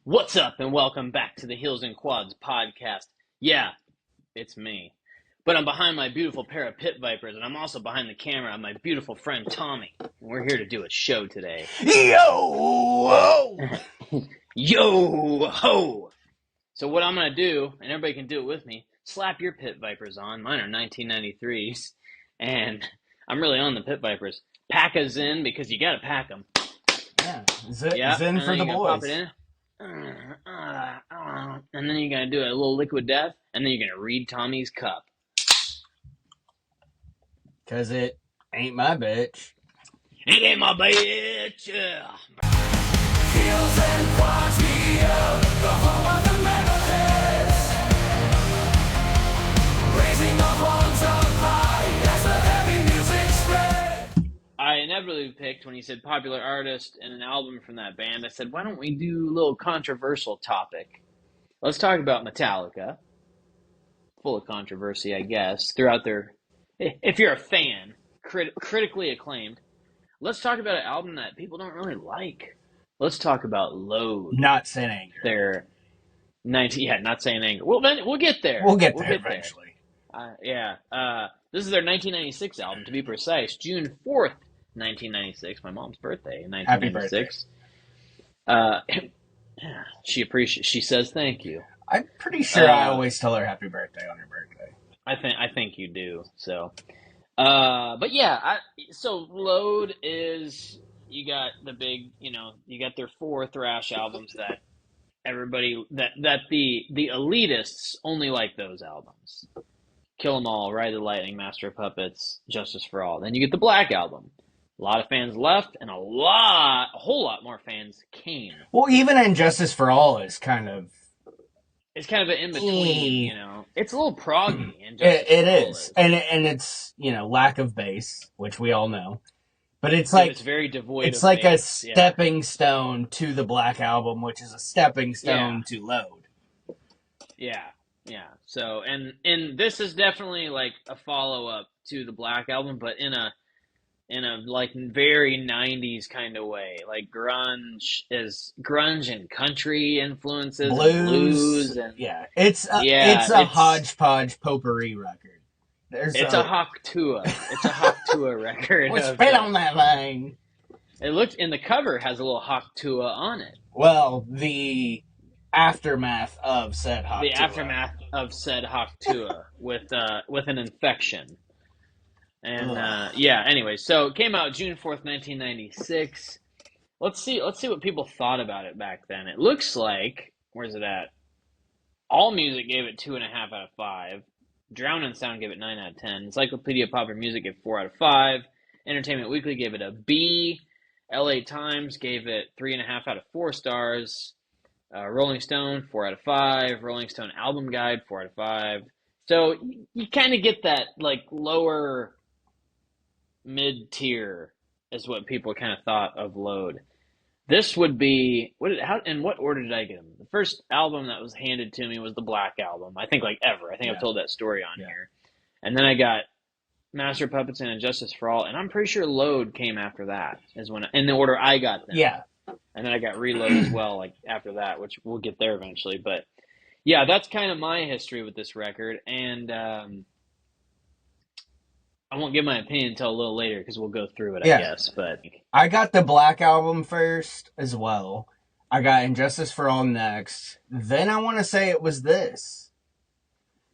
What's up, and welcome back to the Heels and Quads podcast. Yeah, it's me. But I'm behind my beautiful pair of pit vipers, and I'm also behind the camera, my beautiful friend Tommy. And we're here to do a show today. Yo! Yo ho! So what I'm gonna do, and everybody can do it with me, slap your pit vipers on. Mine are 1993s, and I'm really on the pit vipers. Pack us in because you gotta pack them. Yeah, Yeah, Zen and for then the you're gonna pop boys. it in. And then you're going to do a little liquid death, and then you're going to read Tommy's cup. Because it ain't my bitch. It ain't my bitch! Yeah. Heels and quads media, the home of the metalheads. Raising the horns up high as the heavy music spread. I inevitably picked, when he said popular artist and an album from that band, I said, why don't we do a little controversial topic? Let's talk about Metallica. Full of controversy, I guess, throughout their... If you're a fan, critically acclaimed. Let's talk about an album that people don't really like. Let's talk about Load. Not Saint Anger. Their 19, not saying anger. Well, then we'll get there. We'll get there eventually. This is their 1996 album, to be precise. June 4th, 1996. My mom's birthday in Happy birthday. 1996. She says thank you. I'm pretty sure I always tell her happy birthday on her birthday. I think you do. So, but yeah, so Load is, you got the big, you got their four thrash albums that everybody, that the elitists only like those albums. Kill 'Em All, Ride the Lightning, Master of Puppets, Justice for All. Then you get the Black Album. A lot of fans left, and a whole lot more fans came. Well, even Injustice for All is kind of... It's kind of an in-between, It's a little proggy. It is. And it's, lack of bass, which we all know. But it's like... It's very devoid It's of like bass. a stepping stone to the Black Album, which is a stepping stone to Load. Yeah. So, and this is definitely like a follow-up to the Black Album, but in a like very 90s kind of way. Like grunge and country influences, blues and it's a hodgepodge potpourri record. It's a Hawktua. It's a Hawktua record. Spit on that thing. It looks, and the cover has a little Hawktua on it. Well, the aftermath of said Hawktua. The aftermath of said Hawktua with an infection. And anyway, so it came out June 4th, 1996. Let's see what people thought about it back then. It looks like, where's it at? AllMusic gave it 2.5 out of 5. Drown and Sound gave it 9 out of 10. Encyclopedia Popular Music gave it 4 out of 5. Entertainment Weekly gave it a B. LA Times gave it 3.5 out of 4 stars. Rolling Stone, 4 out of 5. Rolling Stone Album Guide, 4 out of 5. So you kind of get that like lower mid-tier is what people kind of thought of Load. This would be, in what order did I get them? The first album that was handed to me was the Black Album. I think like ever. I think I've told that story on here. And then I got Master of Puppets and Injustice for All, and I'm pretty sure Load came after that, is when in the order I got them. Yeah. And then I got Reload as well, like after that, which we'll get there eventually. But yeah, that's kind of my history with this record, and I won't give my opinion until a little later because we'll go through it, I guess. But I got the Black Album first as well. I got Injustice for All next. Then I want to say it was this.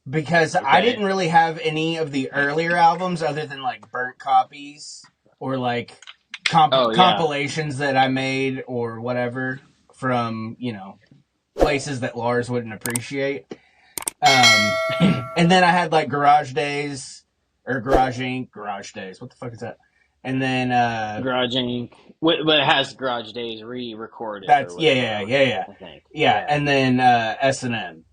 Because I didn't really have any of the earlier albums other than like burnt copies or like compilations that I made or whatever from, places that Lars wouldn't appreciate. And then I had like Garage Days. Or Garage Inc. Garage Days. What the fuck is that? And then... Garage Inc. But it has Garage Days re-recorded. That's, I think. Yeah, and then S&M.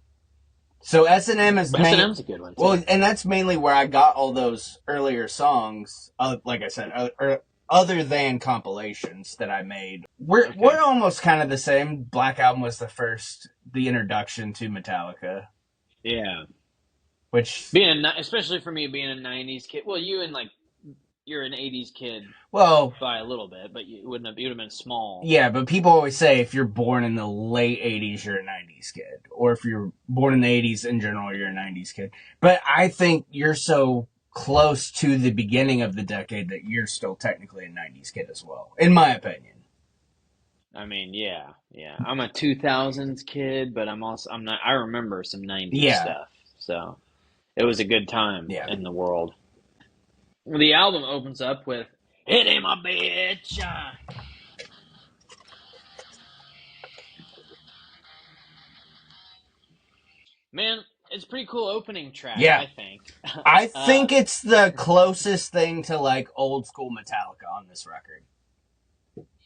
So S&M is... S&M's a good one, too. Well, and that's mainly where I got all those earlier songs, like I said, other than compilations that I made. We're almost kind of the same. Black Album was the introduction to Metallica. Yeah. Which especially for me being a 90s kid, well, you and like you're an '80s kid Well, by a little bit, but you wouldn't have. You'd have been small. yeah, but people always say if you're born in the late 80s, you're a 90s kid. Or if you're born in the 80s in general, you're a 90s kid. But I think you're so close to the beginning of the decade that you're still technically a 90s kid as well, in my opinion. I mean, yeah. I'm a 2000s kid, but I'm not. I remember some '90s Yeah. stuff, so it was a good time Yeah. in the world. The album opens up with "It Ain't My Bitch." Man, it's a pretty cool opening track, Yeah. I think. I think it's the closest thing to like old school Metallica on this record.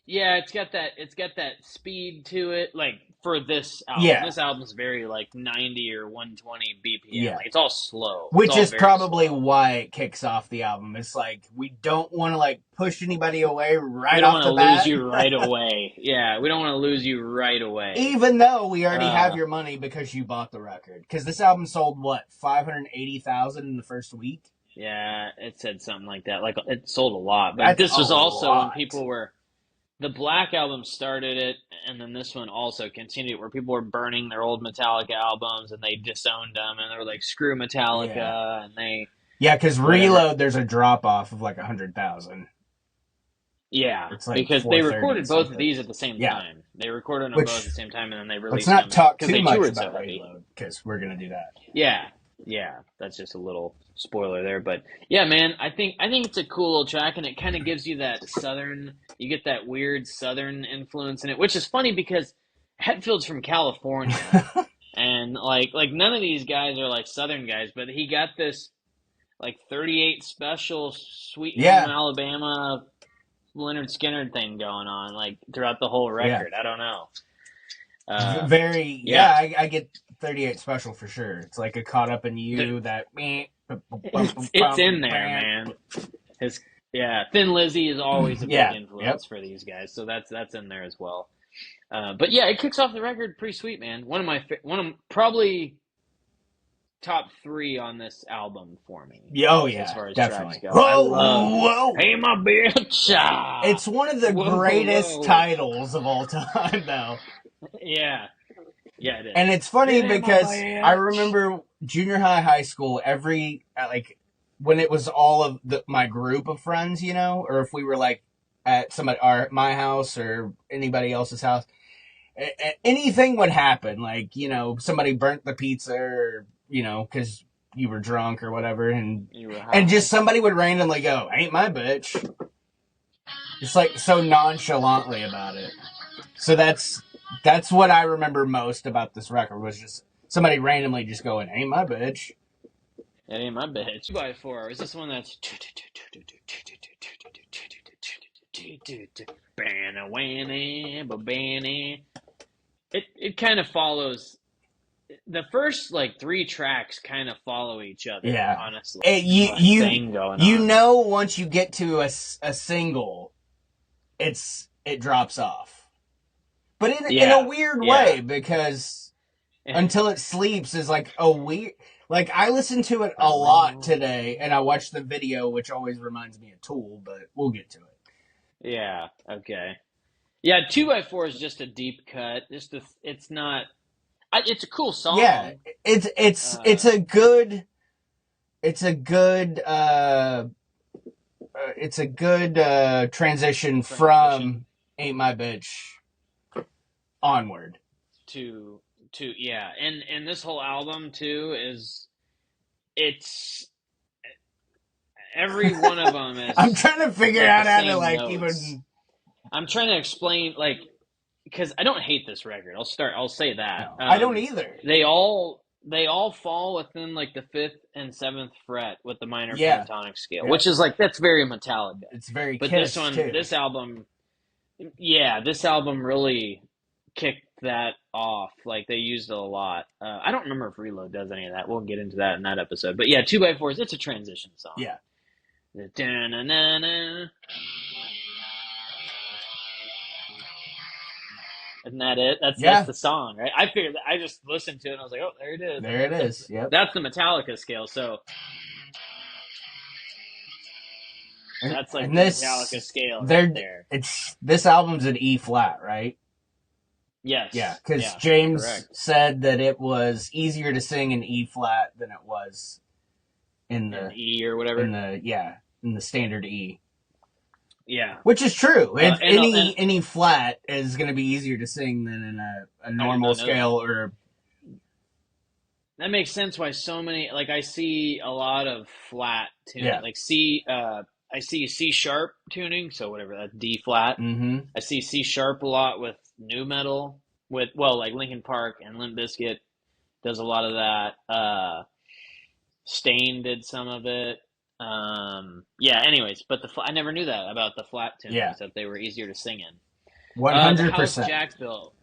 Yeah, it's got that speed to it, like for this album. Yeah. This album's very like 90 or 120 BPM. Yeah. Like, it's all slow. Which is probably slow. why it kicks off the album. It's like we don't want to like push anybody away right we don't off want the to bat. lose you right away. Yeah, we don't want to lose you right away. Even though we already have your money because you bought the record. Because this album sold what, 580,000 in the first week? Yeah, it said something like that. Like, it sold a lot, but That's this was also lot. when people were. The Black Album started it, and then this one also continued, where people were burning their old Metallica albums, and they disowned them, and they were like, "Screw Metallica," and they. Yeah, because Reload, there's a drop off of like 100,000. Yeah, it's like because they recorded both of these at the same time. They recorded them both at the same time, and then they released them. Let's not talk too much about so Reload, because we're gonna do that. Yeah, that's just a little spoiler there, but yeah, man, I think it's a cool little track, and it kind of gives you that southern. You get that weird southern influence in it, which is funny because Hetfield's from California, and like none of these guys are like southern guys, but he got this like 38 special Sweet Home Alabama Leonard Skinner thing going on like throughout the whole record. I don't know. I get 38 special for sure. It's like a Caught Up in You it's in there, man. Thin Lizzy is always a big influence for these guys, so that's in there as well. But yeah, it kicks off the record pretty sweet, man. One of probably top 3 on this album for me. As far as definitely. Tracks go. Whoa! Hey, my bitch! It's one of the greatest titles of all time, though. Yeah, it is. And it's funny because I remember junior high school, when it was all of my group of friends, or if we were like at my house or anybody else's house, anything would happen. Like, somebody burnt the pizza or, because you were drunk or whatever. And just somebody would randomly go, "Ain't my bitch." Just like so nonchalantly about it. So that's what I remember most about this record was just somebody randomly just going, "Ain't my bitch." It ain't my bitch. 2x4. Is this one that's it kind of follows the first like 3 tracks kind of follow each other. Yeah, honestly, once you get to a single, it drops off, but in a weird way because Until It Sleeps is like a weird. Like, I listened to it a lot today, and I watched the video, which always reminds me of Tool, but we'll get to it. Yeah. Okay. Yeah, 2x4 is just a deep cut. It's not. It's a cool song. Yeah, it's a good transition from "Ain't My Bitch" onward to and this whole album too it's every one of them is. I'm trying to figure out how to like notes. Even. I'm trying to explain like. Because I don't hate this record. I'll say that. No, I don't either. They all fall within like the 5th and 7th fret with the minor pentatonic scale, which is like that's very Metallica. It's very. But Kiss this one, too. this album really kicked that off. Like they used it a lot. I don't remember if Reload does any of that. We'll get into that in that episode. But yeah, 2x4s. It's a transition song. Yeah. Isn't that it? That's the song, right? I figured I just listened to it and I was like, oh, there it is. There it is. Yep. That's the Metallica scale. So That's like and the this Metallica scale they're right there. this album's an E flat, right? Yes. Yeah, because Yeah, James correct. said that it was easier to sing in E flat than it was in In the E or whatever. in the standard E. Yeah. Which is true. If And any flat is going to be easier to sing than in a normal scale or. that makes sense why so many, like, I see a lot of flat tuning, like I see C sharp tuning, so whatever, that's D flat. Mm-hmm. I see C sharp a lot with new metal, like Linkin Park and Limp Bizkit does a lot of that. Stain did some of it. Yeah, anyways, but I never knew that about the flat tunings, that they were easier to sing in. 100%. The house Jack built.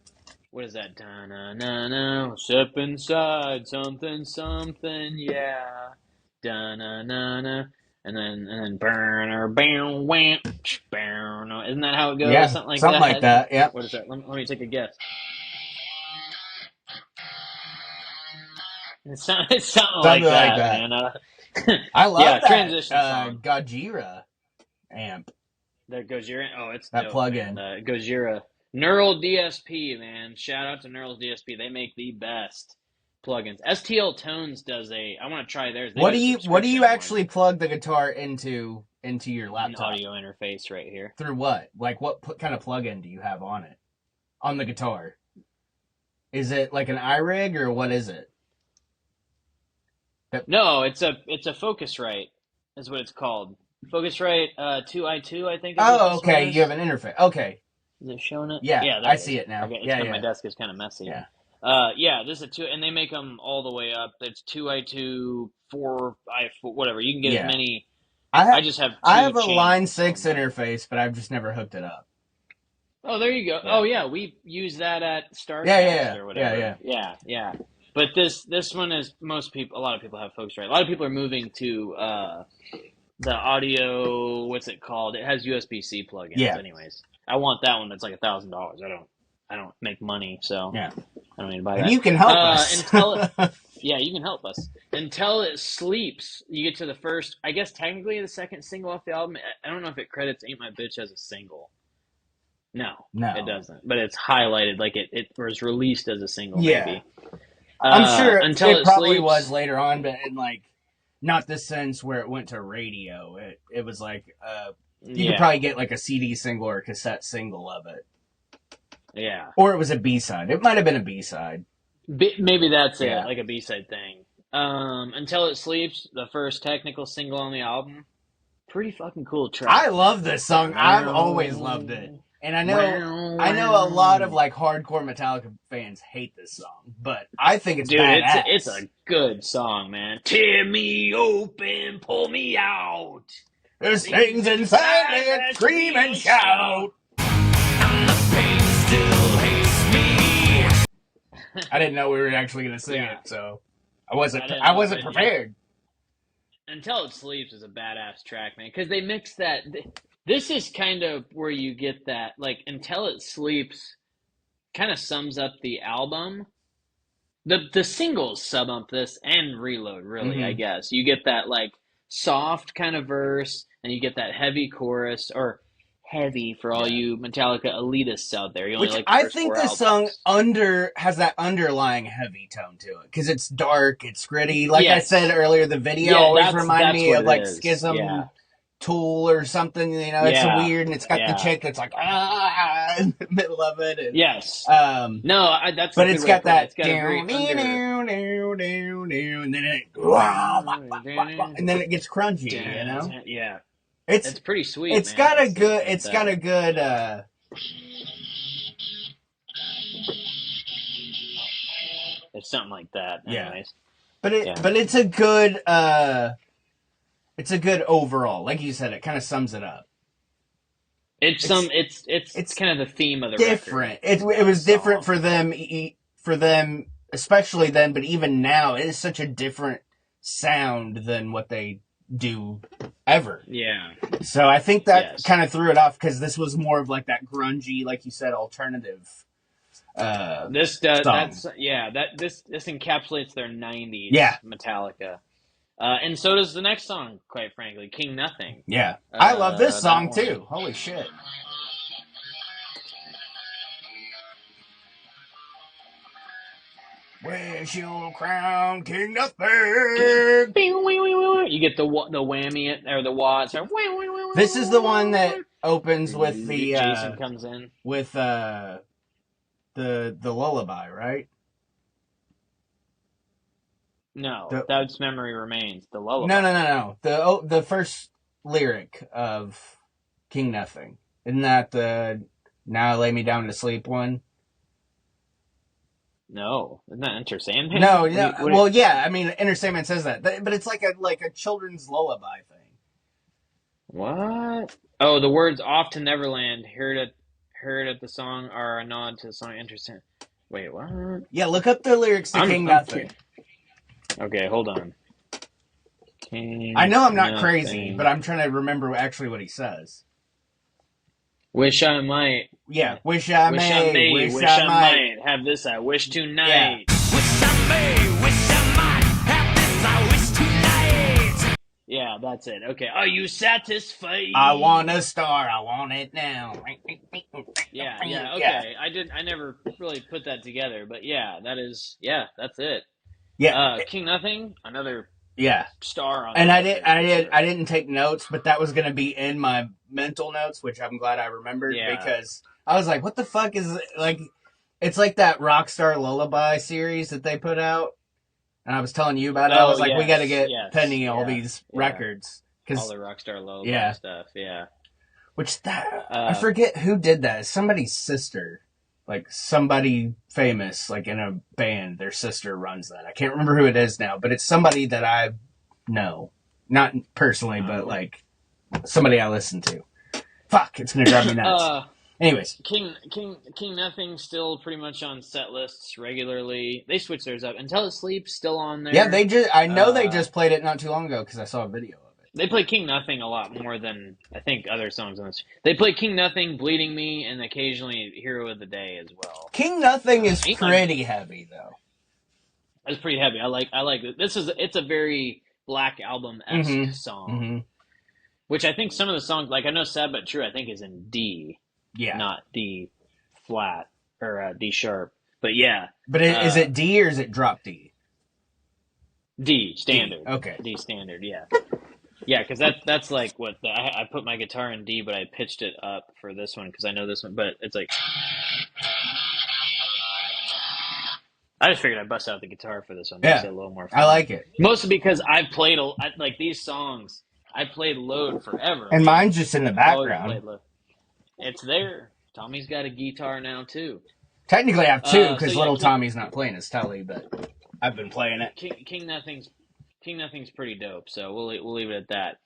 What is that? Da-na-na-na, step inside, something, something, yeah. Da-na-na-na. And then burner, bam, wham, bam. Isn't that how it goes? Yeah, Something like something that. like that. Yeah. What is that? Let me take a guess. It's something like that, man. I love that transition song. Gojira amp. That Gojira. Oh, it's that dope, plug-in. Gojira. Neural DSP, man. Shout out to Neural DSP. They make the best plugins. STL Tones does I want to try theirs. What do you actually plug the guitar into your laptop? An audio interface right here. Through what? Like what kind of plug-in do you have on it? On the guitar? Is it like an iRig or what is it? No, it's a Focusrite, is what it's called. Focusrite 2i2, I think. Okay. You have an interface. Okay. Is it showing it? Yeah, I see it now. Okay, my desk is kind of messy. Yeah. This is a 2, and they make them all the way up. It's 2i2, 4i4, whatever. You can get as many. I just have. I have a Line 6 interface, but I've just never hooked it up. Oh, there you go. Yeah. Oh, yeah, we use that at StarCast or whatever. Yeah. But this one is a lot of people have Focusrite. A lot of people are moving to the audio. What's it called? It has USB-C plugins. Yeah. Anyways, I want that one. That's like $1,000. I don't make money, so I don't need to buy that. And you can help us. You can help us. Until It Sleeps, you get to the first, I guess technically the second single off the album. I don't know if it credits Ain't My Bitch as a single. No, it doesn't. But it's highlighted like it was released as a single, maybe. I'm sure Until it probably Sleeps was later on, but in like not the sense where it went to radio. It was like you could probably get like a CD single or a cassette single of it. Yeah. Or it was a B-side. It might have been a B-side. Maybe that's it, like a B-side thing. Until It Sleeps, the first technical single on the album. Pretty fucking cool track. I love this song. I've always loved it. And I know a lot of like hardcore Metallica fans hate this song, but I think it's badass. It's a good song, man. Tear me open, pull me out. There's things inside that scream and shout. And the pain still hates me. I didn't know we were actually going to sing it, so I wasn't prepared. Until It Sleeps is a badass track, man, because they mix that. This is kind of where you get that, like, Until It Sleeps kind of sums up the album. The singles sum up this and Reload, really, I guess. You get that, like, soft kind of verse, and you get that heavy chorus, or heavy for all you Metallica elitists out there. You only like the I first think 4 this song has that underlying heavy tone to it, because it's dark, it's gritty. Like I said earlier, the video always reminded me of, like, Schism... Tool or something, you know, it's weird, and it's got the chick that's like in the middle of it. And, that's but it's got that and then it gets crunchy, you know. Yeah, it's pretty sweet. It's got a good. It's got a good. It's something like that. Anyways. But it's a good. It's a good overall. Like you said, it kind of sums it up. It's kind of the theme of the different. record. It was different for them, especially then, but even now, it is such a different sound than what they do ever. Yeah. So I think that kind of threw it off, because this was more of like that grungy, like you said, alternative. This encapsulates their 90s Metallica. And so does the next song, quite frankly, King Nothing. Yeah. I love this That song one. too. Holy shit. Where's your crown, King Nothing? You get the whammy or the wah. It's like, This is the one that opens with the Jason comes in. with the lullaby, right? No, that's Memory Remains. The lullaby. No. The first lyric of King Nothing. Isn't that the Now I Lay Me Down to Sleep one? No, isn't that Enter Sandman? No, well, yeah. I mean, Enter Sandman says that, but it's like a children's lullaby thing. What? Oh, the words "Off to Neverland," heard at the song are a nod to the song Enter Sandman. Wait, what? Yeah, look up the lyrics to King Nothing. Okay, hold on. King I know I'm not Nothing. crazy, but I'm trying to remember actually what he says. Wish I might. Yeah, wish I Wish may. I may. Wish I might have this. I wish tonight. Wish I may, wish I might have this, I wish tonight. Yeah, that's it. Okay. Are you satisfied? I want a star. I want it now. Yeah. Okay. I never really put that together, but yeah, that's it. Yeah. King Nothing, another Yeah. star on. And I didn't take notes, but that was going to be in my mental notes, which I'm glad I remembered because I was like, what the fuck is it? Like, it's like that Rockstar Lullaby series that they put out. And I was telling you about it. I was like, we got to get Penny all these records. All the Rockstar Lullaby stuff, yeah. Which I forget who did that. It's somebody's sister. Like somebody famous, like in a band, their sister runs that. I can't remember who it is now, but it's somebody that I know. Not personally, but like somebody I listen to. Fuck, it's gonna drive me nuts. Anyways. King Nothing still pretty much on set lists regularly. They switch theirs up. Until It Sleeps still on there. Yeah, they just played it not too long ago because I saw a video of it. They play King Nothing a lot more than I think other songs on this. They play King Nothing, Bleeding Me, and occasionally Hero of the Day as well. King Nothing is pretty heavy though. It's pretty heavy. I like it. It's a very Black Album-esque song. Mm-hmm. Which I think some of the songs, like I know Sad But True, I think is in D. Yeah. Not D flat or D sharp. But yeah. But is it D or is it drop D? D, standard. D. Okay. D standard, yeah. Yeah, because that's like what I put my guitar in D, but I pitched it up for this one because I know this one. But it's like I just figured I'd bust out the guitar for this one. Makes it a little more fun. I like it. Mostly because I've played like these songs. I played Load forever, and mine's just in the background. It's there. Tommy's got a guitar now too. Technically, I have two because little Tommy's not playing his telly, but I've been playing it. King Nothing's pretty dope, so we'll leave it at that.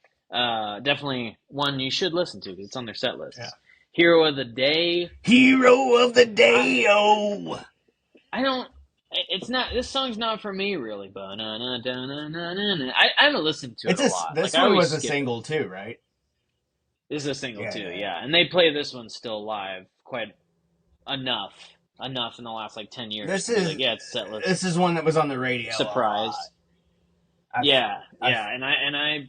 Definitely one you should listen to because it's on their set list. Yeah. Hero of the Day. Hero of the Day. I don't. It's not. This song's not for me, really. I haven't listened to it a lot. This one was a single too, right? This is a single too, yeah. And they play this one still live quite enough in the last like 10 years. This is it's set list. This is one that was on the radio. Surprised. Yeah. And I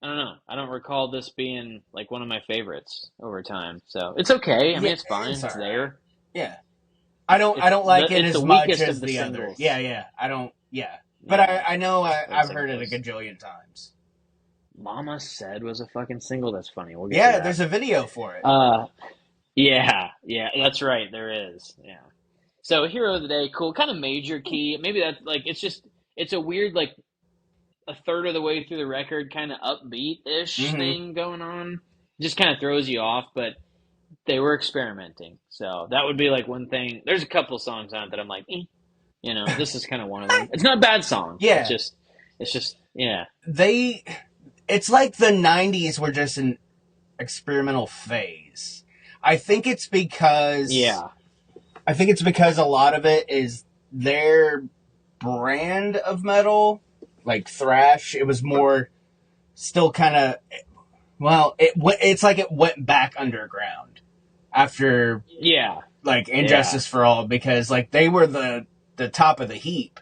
don't know. I don't recall this being like one of my favorites over time. So it's okay. I mean, it's fine. It's there. Yeah. I don't like it as much as the other. Yeah. I don't. Yeah. But I know I've heard it a gajillion times. Mama Said was a fucking single. That's funny. We'll get to that. There's a video for it. Yeah, that's right. There is. Yeah. So Hero of the Day, cool. Kind of major key. Maybe that's like it's a weird like a third of the way through the record kind of upbeat-ish thing going on. Just kind of throws you off, but they were experimenting. So that would be like one thing. There's a couple songs on it that I'm like, this is kind of one of them. It's not a bad song. Yeah. It's just yeah. It's like the 90s were just an experimental phase. I think it's because a lot of it is their brand of metal, like thrash. It was more still kind of, it's like it went back underground after like Injustice for All, because like they were the top of the heap.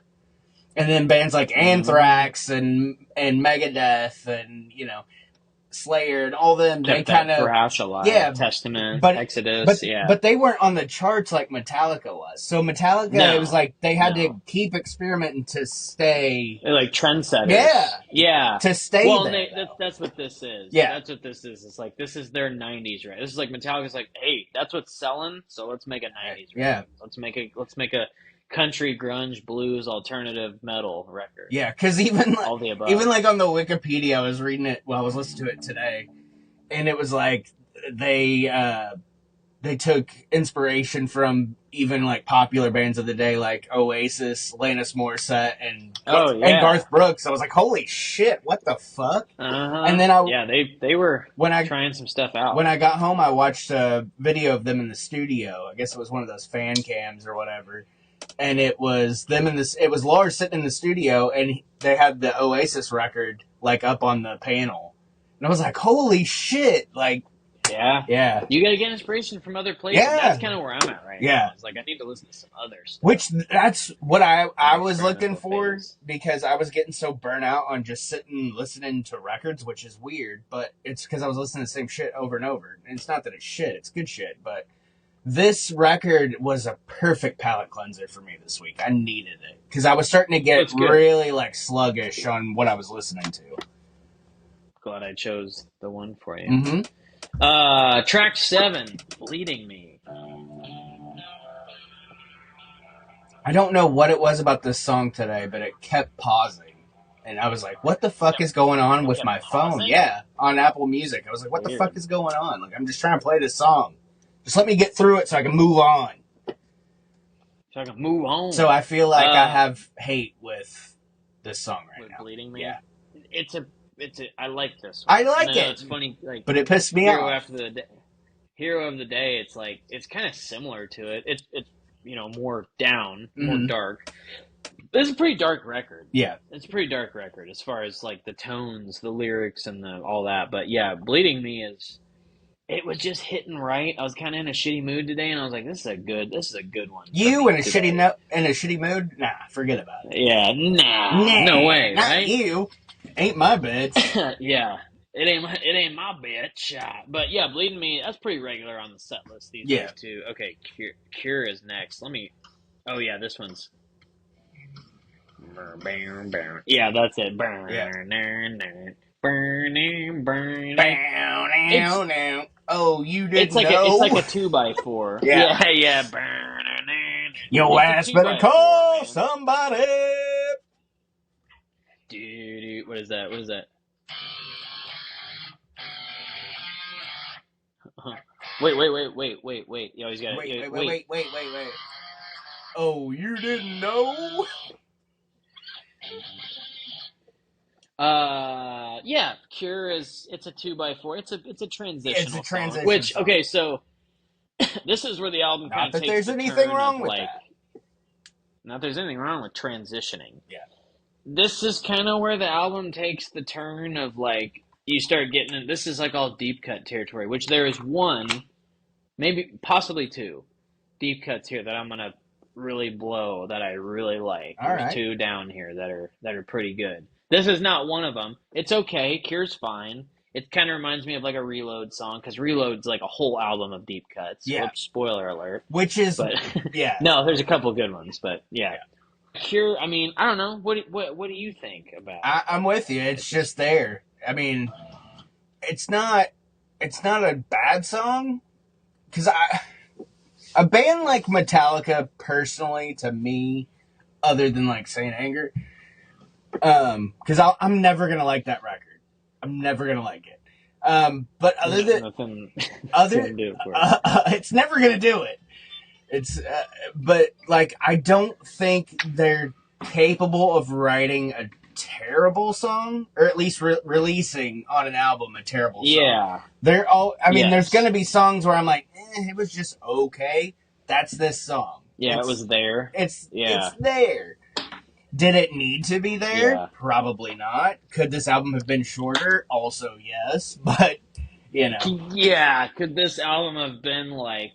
And then bands like Anthrax and Megadeth and, Slayer and all them, they Kept that kind of, thrash alive. yeah, Testament, but Exodus, yeah. but they weren't on the charts like Metallica was. So Metallica, it was like they had to keep experimenting to stay. They're like trendsetters. Yeah. To stay there. That's what this is. Yeah. That's what this is. It's like, this is their 90s, right? This is like Metallica's like, hey, that's what's selling, so let's make a 90s record. Yeah. Let's make a country, grunge, blues, alternative metal record. Yeah, because even all the above. Even like on the Wikipedia, I was reading it. Well, I was listening to it today, and it was like they took inspiration from even like popular bands of the day, like Oasis, Alanis Morissette, and Garth Brooks. I was like, holy shit, what the fuck? And then they were trying some stuff out. When I got home, I watched a video of them in the studio. I guess it was one of those fan cams or whatever. And it was them it was Lars sitting in the studio, and they had the Oasis record like up on the panel, and I was like, "Holy shit!" Like, yeah. You got to get inspiration from other places. Yeah. That's kind of where I'm at right now. It's like I need to listen to some other stuff. Which that's what I was looking for because I was getting so burnt out on just sitting listening to records, which is weird, but it's because I was listening to the same shit over and over. And it's not that it's shit; it's good shit, but. This record was a perfect palate cleanser for me this week. I needed it because I was starting to get really like sluggish on what I was listening to. Glad I chose the one for you. Mm-hmm. Track 7, Bleeding Me. I don't know what it was about this song today, but it kept pausing. And I was like, what the fuck is going on with my phone? Yeah, on Apple Music. I was like, what the fuck is going on? Like, I'm just trying to play this song. Just let me get through it so I can move on. So I feel like I have hate with this song right now. Bleeding Me? Yeah. I like this one. I like it. It's funny. Like, but it pissed me off. Hero of the Day, it's like, it's kind of similar to it. It's more down, more dark. This is a pretty dark record. Yeah. It's a pretty dark record as far as like the tones, the lyrics, and all that. But yeah, Bleeding Me it was just hitting right. I was kind of in a shitty mood today, and I was like, "This is a good one." You in a shitty mood? Nah, forget about it. Yeah, nah, no way, not right? You ain't my bitch. Yeah, it ain't my bitch. But yeah, Bleeding Me. That's pretty regular on the set list these days too. Okay, Cure is next. Oh yeah, this one's. Yeah, that's it. Oh, you didn't know? It's like a 2x4. Yeah. Your ass better call somebody. Dude, what is that? Wait. You always got Wait. Oh, you didn't know? Yeah, Cure it's a 2x4. It's a transitional. It's a transition song, which song. Okay, so this is where the album kind of takes there's anything wrong with that. Not there's anything wrong with transitioning. Yeah. This is kind of where the album takes the turn of like you start getting this is like all deep cut territory, which there is one, maybe possibly two deep cuts here that I'm gonna really blow that I really like. There's two down here that are pretty good. This is not one of them. It's okay. Cure's fine. It kind of reminds me of like a Reload song because Reload's like a whole album of deep cuts. Yeah. Oops, spoiler alert. Which is, yeah. No, there's a couple good ones, but yeah. Cure. I mean, I don't know. What do you think about? I'm with you. It's just there. I mean, it's not a bad song because a band like Metallica, personally, to me, other than like Saint Anger. Because I'm never gonna like that record. I'm never gonna like it. But it's never gonna do it. It's but like I don't think they're capable of writing a terrible song, or at least releasing on an album a terrible song. Yeah, they're all. I mean, there's gonna be songs where I'm like, it was just okay. That's this song. Yeah, it was there. It's there. Did it need to be there? Yeah. Probably not. Could this album have been shorter? Also, yes. But, Yeah. Could this album have been like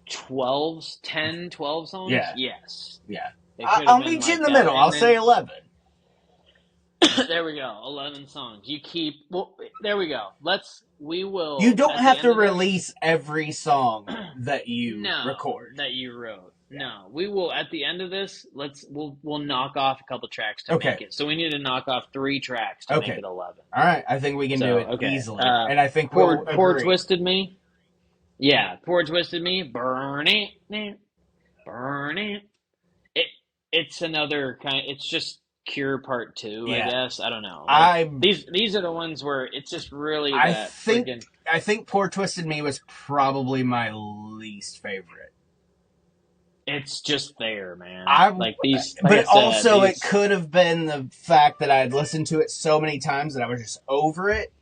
10, 12 songs? Yeah. Yes. Yeah. It could have I'll been meet you like in the that. middle. And I'll then say 11. there we go. 11 songs. You keep. Well, there we go. We You will don't at the have end to of this. release every song that you No, record. that you wrote. Yeah. No, we will at the end of this. We'll knock off a couple tracks to Okay. make it. So we need to knock off 3 tracks to make Okay. it 11. All right. I think we can do So it okay. easily. And I think we'll Poor agree. Twisted Me. Yeah, Poor Twisted Me. Burn it, burn it. It's another kind. It's just Cure Part 2, I Yeah. guess. I don't know. Like, I these are the ones where it's just really I that think freaking. I think Poor Twisted Me was probably my least favorite. It's just there, man. But I said, also it could have been the fact that I had listened to it so many times that I was just over it,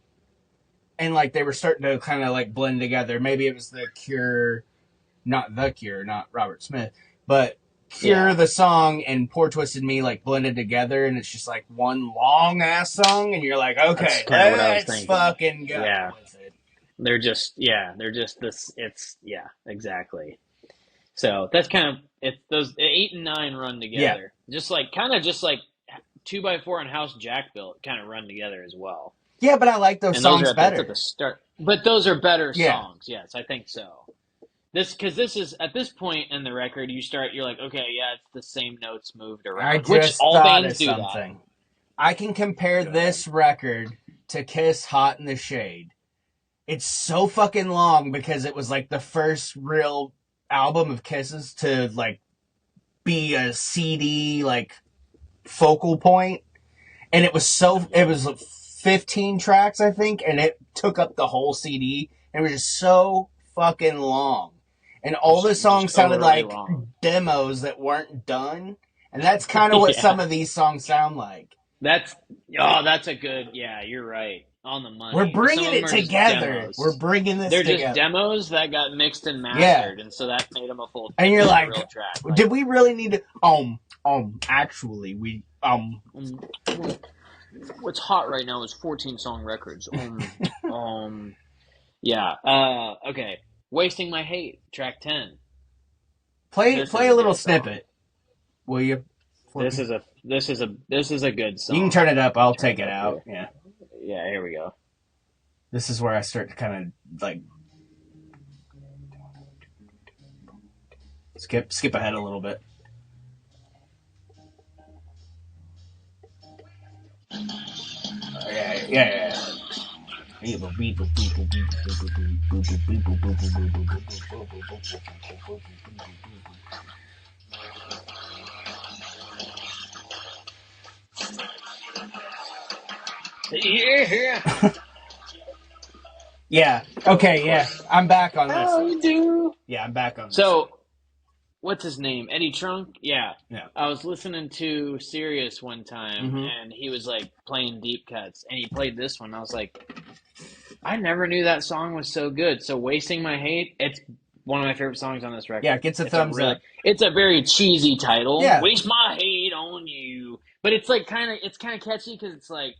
and like they were starting to kind of like blend together. Maybe it was the Cure, not Robert Smith, but Cure, the song, and Poor Twisted Me like blended together, and it's just like one long ass song, and you're like, okay, let's fucking go with it. They're just this. It's exactly. So that's kind of it's those 8 and 9 run together. Yeah. Just like 2x4 and House Jack Built kind of run together as well. Yeah, but I like those songs better. At the start. But those are better songs. Yes, I think so. Because this is at this point in the record, you're like, okay, yeah, it's the same notes moved around. Which all bands do that. I can compare this record to Kiss Hot in the Shade. It's so fucking long because it was like the first real album of Kiss's to like be a CD like focal point, and it was 15 tracks I think, and it took up the whole CD, and it was just so fucking long, and all the songs sounded like demos that weren't done, and that's kind of what some of these songs sound like. That's a good, you're right. On the money. We're bringing it together. We're bringing this together. They're just demos that got mixed and mastered, and so that made them a full. And you're like, real track. Did we really need to? Actually, we What's hot right now is 14-song records. Yeah. Okay. Wasting My Hate, track 10. Play a little snippet, will you? This is a good song. You can turn it up. I'll take it out. Yeah. Yeah, here we go. This is where I start to kind of like skip ahead a little bit. Yeah. Yeah. Yeah. Okay. Yeah. I'm back on this. Oh, you do. Yeah, I'm back on this. So, what's his name? Eddie Trunk? Yeah. Yeah. I was listening to Sirius one time, and he was like playing deep cuts, and he played this one. I was like, I never knew that song was so good. So, Wasting My Hate, it's one of my favorite songs on this record. Yeah, it gets a thumbs up. It's a very cheesy title. Yeah. Waste my hate on you. But it's like kind of catchy because it's like,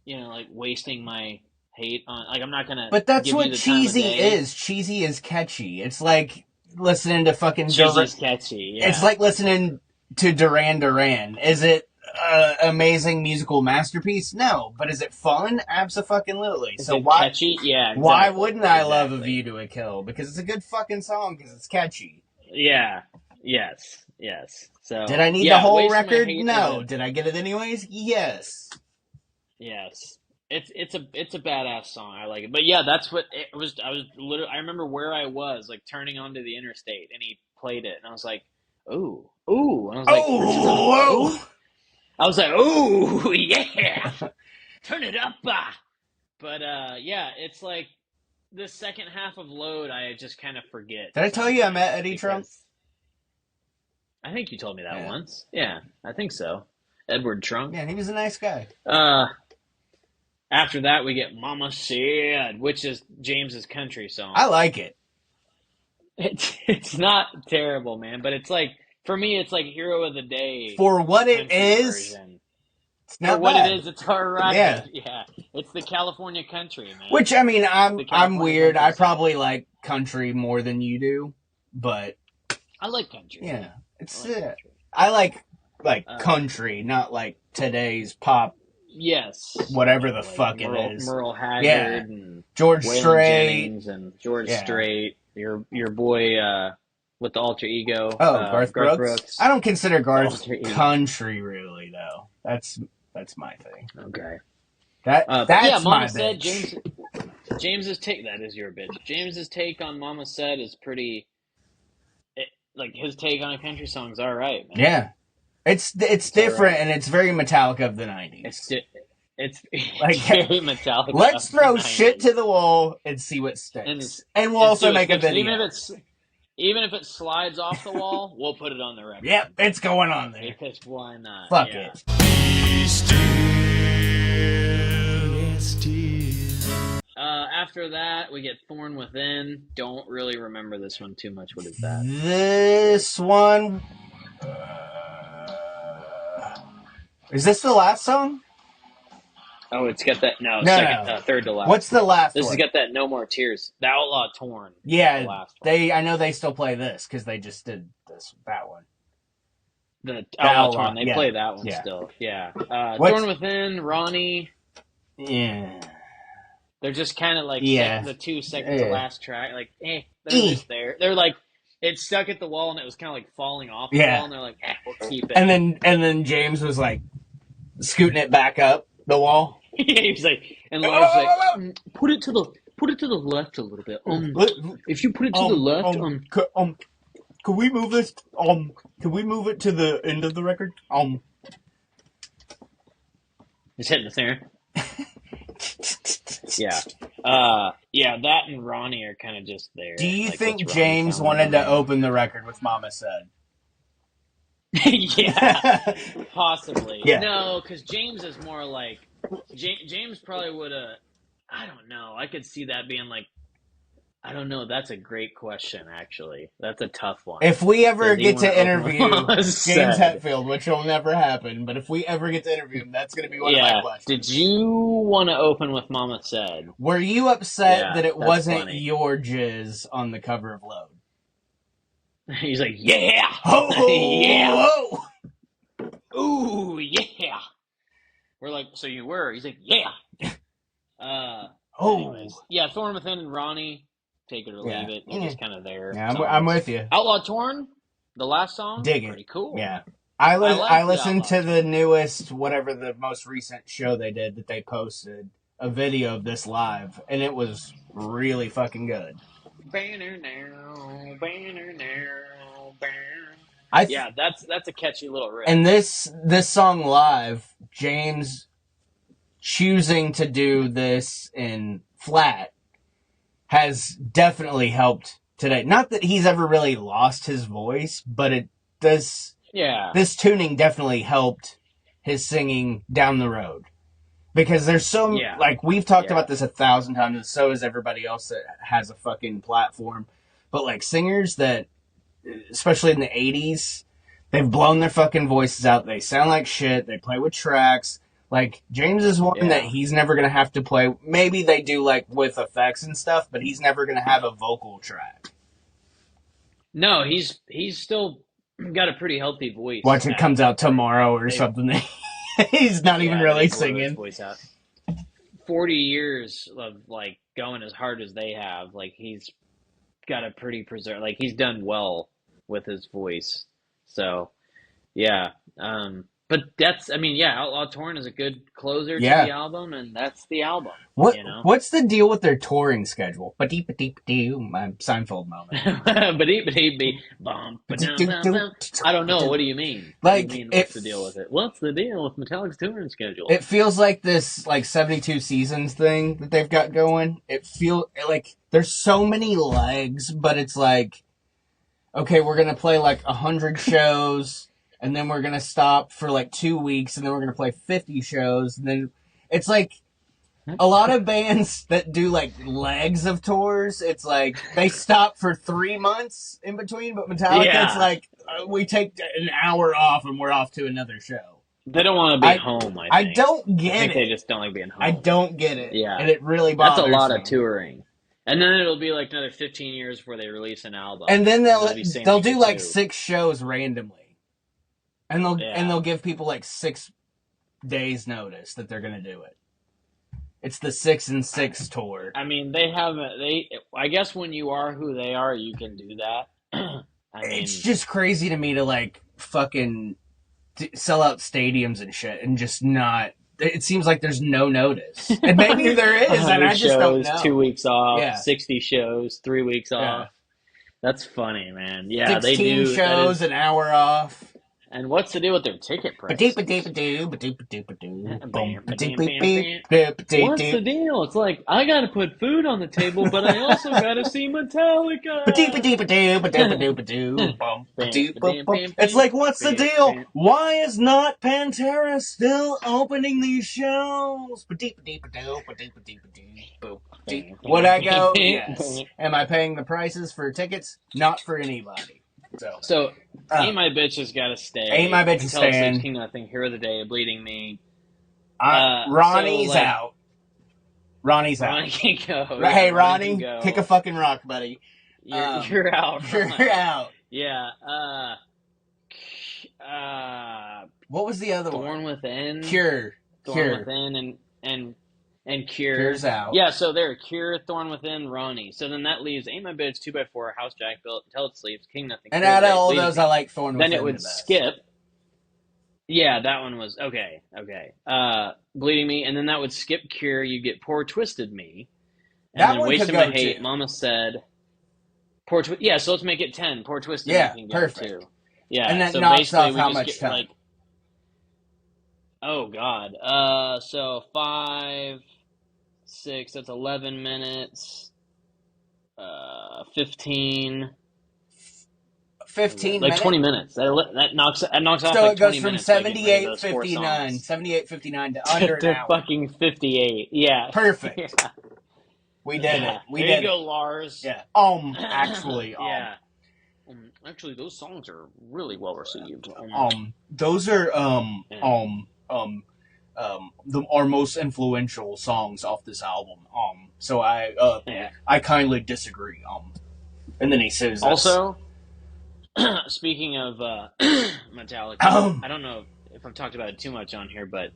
like wasting my hate on, like, I'm not gonna. But that's what cheesy is. Cheesy is catchy. It's like listening to fucking. Cheesy's catchy. Yeah. It's like listening to Duran Duran. Is it an amazing musical masterpiece? No, but is it fun? Absolutely. So why? Catchy? Yeah. Exactly. Why wouldn't I love A View to a Kill? Because it's a good fucking song. Because it's catchy. Yeah. Yes. So did I need the whole record? No. Did I get it anyways? Yes. Yes. It's a badass song. I like it. But yeah, that's what it was. I was literally. I remember where I was, like turning onto the interstate, and he played it, and I was like, "Ooh, ooh!" And I was like, "Oh, I was like, "Ooh, yeah, turn it up!" But yeah, it's like the second half of Load. I just kind of forget. Did I tell you I met Eddie Trunk? I think you told me that once. Yeah, I think so. Edward Trunk. Yeah, he was a nice guy. After that, we get Mama Said, which is James's country song. I like it. It's not terrible, man, but it's like, for me, it's like Hero of the Day. For what it is, version. It's not For what bad. it is, it's alright. Yeah. It's the California country, man. Which, I mean, I'm weird. I probably like country more than you do, but I like country. Yeah. It's I like country, not like today's pop, Yes. whatever the like fuck it is. Merle Haggard Yeah. and George Waylon Strait. Jennings and George Yeah. Strait. Your boy with the alter ego. Garth Brooks? I don't consider Garth alter ego. country, really, though. That's my thing. Okay. That's yeah, my Mama said bitch. James's take, that is your bitch. James's take on Mama Said is pretty, like, his take on a country song is alright, man. Yeah. It's different, right. and it's very Metallica of the 90s. It's like, very Metallica. Let's throw shit to the wall and see what sticks. And we'll also make a video. Even if it slides off the wall, we'll put it on the record. Yep, it's going on there. Because why not? Fuck it. Be still. After that, we get Thorn Within. Don't really remember this one too much. What is that? This one... is this the last song? Oh, it's got that... No, third to last. What's the last This one? has got that No More Tears. The Outlaw Torn. Yeah, the last one. I know they still play this, because they just did that one. The Outlaw Torn. They play that one still. Yeah. Thorn Within, Ronnie. Yeah. They're just kind of like the 2 second to last track. Like, they're just there. They're like, it stuck at the wall and it was kind of like falling off the wall, and they're like, we'll keep it. And then James was like scooting it back up the wall. Yeah, he was like, and Lars was like, put it to the left a little bit. If you put it to the left, can we move this? Can we move it to the end of the record? Just hitting the snare. Yeah. Yeah, that and Ronnie are kind of just there. Do you think James wanted to open the record with Mama Said? Yeah, possibly. Yeah. No, because James is more like... James probably would have... I don't know. I could see that being like... I don't know. That's a great question, actually. That's a tough one. If we ever get to interview James Said. Hetfield, which will never happen, but if we ever get to interview him, that's going to be one of my questions. Did you want to open with Mama Said? Were you upset that it wasn't funny. your jizz on the cover of Load? He's like, yeah! Oh, yeah! whoa. Ooh, yeah! We're like, so you were? He's like, yeah! Anyways. Yeah, Thorn Within and Ronnie... Take it or leave it. They're just kind of there. Yeah, I'm with you. Outlaw Torn, the last song, pretty cool. Yeah. I listened to the newest, whatever the most recent show they did that they posted, a video of this live, and it was really fucking good. Banner now, banner now, banner. Yeah, that's a catchy little riff. And this song live, James choosing to do this in flat has definitely helped today. Not that he's ever really lost his voice, but it does. Yeah. This tuning definitely helped his singing down the road. Because there's like, we've talked about this 1,000 times, and so is everybody else that has a fucking platform. But like singers that, especially in the 80s, they've blown their fucking voices out. They sound like shit. They play with tracks. Like, James is one that he's never going to have to play. Maybe they do, like, with effects and stuff, but he's never going to have a vocal track. No, he's still got a pretty healthy voice. Watch it comes out tomorrow or something. He's not even really singing. Voice out. 40 years of, like, going as hard as they have. Like, he's got a pretty preserved... Like, he's done well with his voice. So, yeah. But that's, Outlaw Torn is a good closer to the album, and that's the album. What's the deal with their touring schedule? My Seinfeld moment. I don't know. What do you mean? Like, what's the deal with it? What's the deal with Metallica's touring schedule? It feels like this, like, 72 seasons thing that they've got going. It feels like there's so many legs, but it's like, okay, we're going to play like 100 shows. And then we're going to stop for like 2 weeks, and then we're going to play 50 shows. And then it's like a lot of bands that do like legs of tours. It's like they stop for 3 months in between, but Metallica, it's like we take an hour off and we're off to another show. They don't want to be home, I think. I don't get it. They just don't like being home. I don't get it. Yeah. And it really bothers me. That's a lot of touring. And then it'll be like another 15 years before they release an album. And then they'll do like 6 shows randomly. And Yeah. they'll give people like 6 days notice that they're gonna do it. It's the 6 and 6 tour. I mean, I guess when you are who they are, you can do that. I mean, It's just crazy to me to like fucking sell out stadiums and shit and just not. It seems like there's no notice, and maybe there is, and 100 I just don't shows, know. 2 weeks off, Yeah. 60 shows, 3 weeks Yeah. off. That's funny, man. Yeah, they 16 do. shows, an hour off. And what's the deal with their ticket price? What's the deal? It's like, I gotta put food on the table, but I also gotta see Metallica. It's like, what's the deal? Why is not Pantera still opening these shows? Would I go? Yes. Am I paying the prices for tickets? Not for anybody. So Ain't My Bitch has got to stay. Ain't My Bitch is Until It staying. Sleeps, King Nothing, Hero of the Day, Bleeding Me. Ronnie's so, like, out. Ronnie's Ronnie out. can go. Hey, Yeah, Ronnie, can go. kick a fucking rock, buddy. You're out. You're out. Yeah. What was the other Thorn one? Within. Cure. Thorn Within and Cure. Cure's out. Yeah, so there, Cure, Thorn Within, Ronnie. So then that leaves Ain't My Bitch, 2x4, House Jack Built, Until It Sleeps, King Nothing. And Cure, out of Day, all Bleeding those, Me. I like Thorn Within Then it would the best. skip. Yeah, that one was okay. Bleeding Me, and then that would skip Cure. You get Poor Twisted Me, and That then one Wasting could My go Hate. too. Mama Said. Yeah, so let's make it 10. Poor Twisted Yeah, Me can go perfect. too. Yeah, And that so knocks basically off we how just much get time? like, oh god, so 5, 6. That's 11 minutes. 15. 15 like minutes? 20 minutes. That knocks off So like it goes 20 from minutes. by getting rid of those 78.59 4 songs. to under an to hour. fucking 58. Yeah. Perfect. Yeah. We did it. We there did you go, it. Lars. Yeah. Actually. Yeah. Actually, those songs are really well received. Those are our most influential songs off this album. So I kindly disagree. And then he says also, speaking of Metallica, I don't know if I've talked about it too much on here, but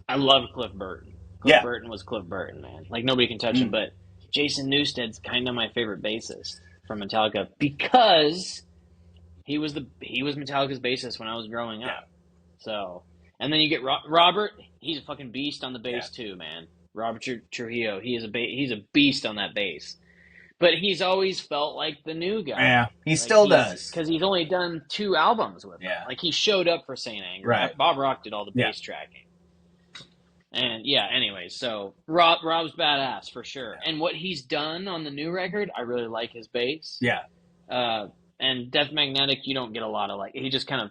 I love Cliff Burton. Cliff Burton was Cliff Burton, man. Like, nobody can touch him, but Jason Newsted's kind of my favorite bassist from Metallica because he was Metallica's bassist when I was growing up. Yeah. So, and then you get Robert. He's a fucking beast on the bass too, man. Robert Trujillo. He's a beast on that bass. But he's always felt like the new guy. Yeah, he still does. Because he's only done 2 albums with him. Like, he showed up for St. Anger. Right. Bob Rock did all the bass tracking. And, anyway, so Rob's badass for sure. And what he's done on the new record, I really like his bass. Yeah. And Death Magnetic, you don't get a lot of, like, he just kind of,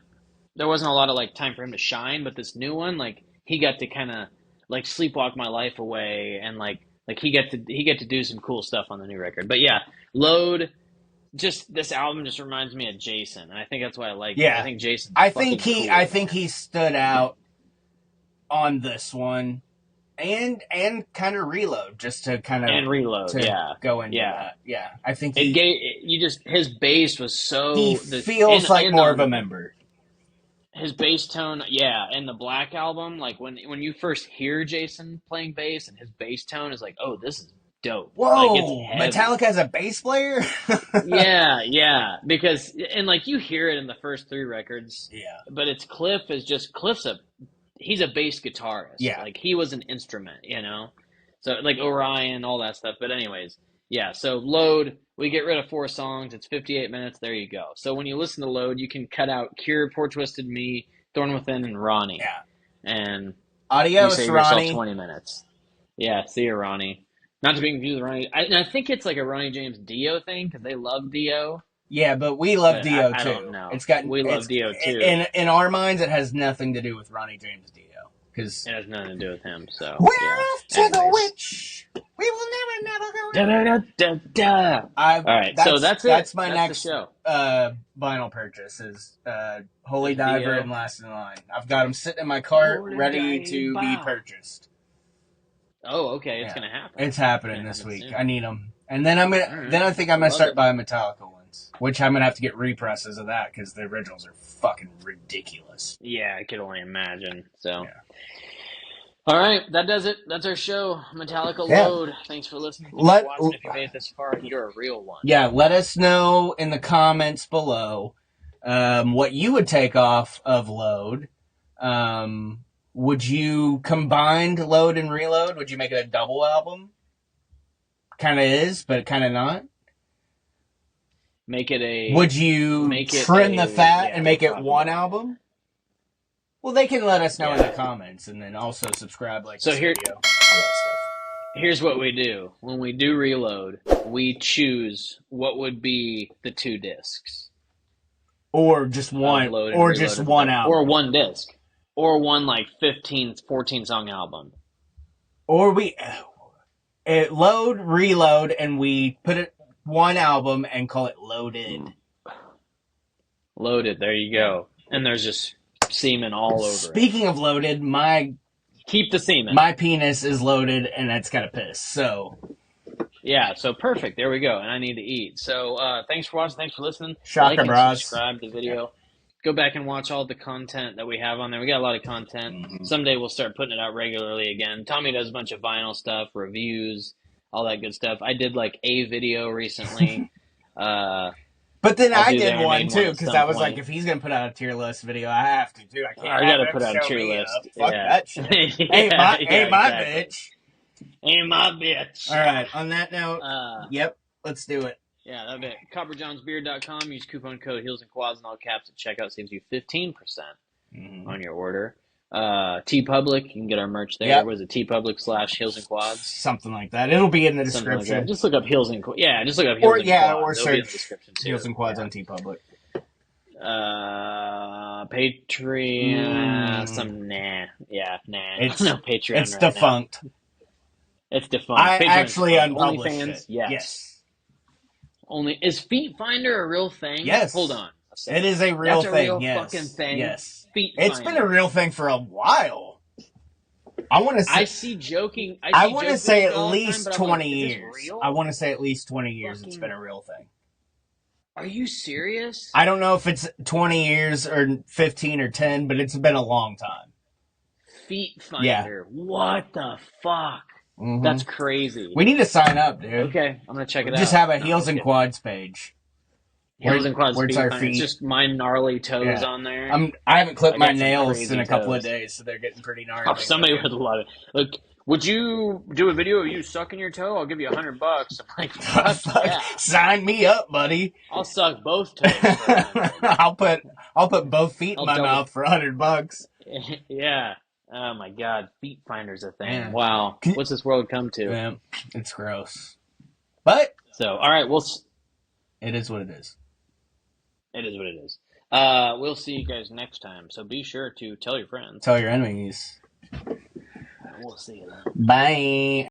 there wasn't a lot of, like, time for him to shine. But this new one, like, he got to kind of, like, sleepwalk my life away and, like he get to do some cool stuff on the new record. But yeah, Load, just this album just reminds me of Jason, and I think that's why I like it. I think Jason. I think he stood out on this one, and kind of Reload, just to kind of go into that. Yeah, I think his bass was so he feels like more of a member. His bass tone, and the Black Album, like when you first hear Jason playing bass and his bass tone is like, oh, this is dope. Whoa, like, Metallica has a bass player? yeah, because, and like you hear it in the first 3 records, but Cliff's he's a bass guitarist. Like he was an instrument, so like Orion, all that stuff. But anyways, so Load, we get rid of 4 songs. It's 58 minutes. There you go. So when you listen to Load, you can cut out Cure, Poor Twisted Me, Thorn Within, and Ronnie. Yeah. And adios, you save Ronnie. yourself 20 minutes. Yeah, see you, Ronnie. Not to be confused with Ronnie. I think it's like a Ronnie James Dio thing because they love Dio. Yeah, but we love Dio too. I don't know. We love Dio too. In our minds, it has nothing to do with Ronnie James Dio. Because it has nothing to do with him. So we're off to the witch. We will never go. Da, da, da, da. All right, so that's it. That's my next show. Vinyl purchase is Holy Diver and Last in Line. I've got them sitting in my cart, ready to be purchased. Oh, okay, it's gonna happen. It's happening this week. Soon. I need them, and then I'm gonna. Then I think I'm gonna start buying Metallica ones. Loads, which I'm gonna have to get represses of that because the originals are fucking ridiculous. Yeah, I could only imagine. So, Yeah. all right, that does it. That's our show, Metallica Yeah. Load. Thanks for listening. Thanks for watching. If you made it this far, you're a real one. Yeah, let us know in the comments below what you would take off of Load. Would you combine Load and Reload? Would you make it a double album? Kind of is, but kind of not. Make it a. Would you trim the fat and make it one album? Well, they can let us know in the comments, and then also subscribe, like this video, all that stuff. Here's what we do. When we do Reload, we choose what would be the 2 discs. Or just one, or just one album. Or one disc. Or one, 15, 14-song album. Or we load, reload, and we put it one album and call it Loaded. Loaded, there you go. And there's just semen all over Speaking of loaded, keep the semen. My penis is loaded and it's got a piss, so. Yeah, so perfect. There we go. And I need to eat. So thanks for watching. Thanks for listening. Shaka like bras. and subscribe to the video. Go back and watch all the content that we have on there. We got a lot of content. Mm-hmm. Someday we'll start putting it out regularly again. Tommy does a bunch of vinyl stuff, reviews, all that good stuff. I did a video recently. But then I did one too, because I was like, if he's gonna put out a tier list video, I have to too. I can't. I gotta put out a tier list. Fuck that shit. Ain't my bitch. Ain't my bitch. All right. On that note, yep, let's do it. Yeah, that'd be it. CopperJohnsBeard.com. Use coupon code Heels and Quads in all caps at checkout. Saves you 15% on your order. TeePublic, you can get our merch there. Yep. What is it? TeePublic / Heels and Quads. Something like that. It'll be in the description. Like just look up Heels and Quads. Yeah, just look up Heels and Quads. Or search in the description too. Heels and Quads on TeePublic. Patreon. Nah. It's no Patreon. It's defunct. Now. It's defunct. I Patreon's actually defunct. unpublished OnlyFans? it. Yes. Only is Feet Finder a real thing? Yes. Hold on. It is a real thing. That's a real yes. fucking thing. Yes. Feet It's Finder. been a real thing for a while. I want to say. I see joking. I want to say at all the time, least but I'm 20 like, is this years. real? I want to say at least 20 years it's Fucking- been a real thing. Are you serious? I don't know if it's 20 years or 15 or 10, but it's been a long time. Feet Finder. What the fuck? Mm-hmm. That's crazy. We need to sign up, dude. Okay, I'm gonna check it out. Just have a No, Heels I'm and kidding. Quads page. Heels and Quads. Where's Feet our Finder. feet? It's just my gnarly toes Yeah. on there. I haven't clipped I my got some nails crazy in a couple of toes. days, so they're getting pretty gnarly. Oh, somebody would love it. Look, would you do a video of you sucking your toe? I'll give you $100. I'm like, fuck yeah. Sign me up, buddy. I'll suck both toes. For $100. I'll put both feet I'll in my double- mouth for $100. Yeah. Oh my God, Feet Finder's a thing. Man. Wow. What's this world come to? Man, it's gross. But So, all right, it is what it is. it is what it is. We'll see you guys next time. So be sure to tell your friends. Tell your enemies. We'll see you then. Bye.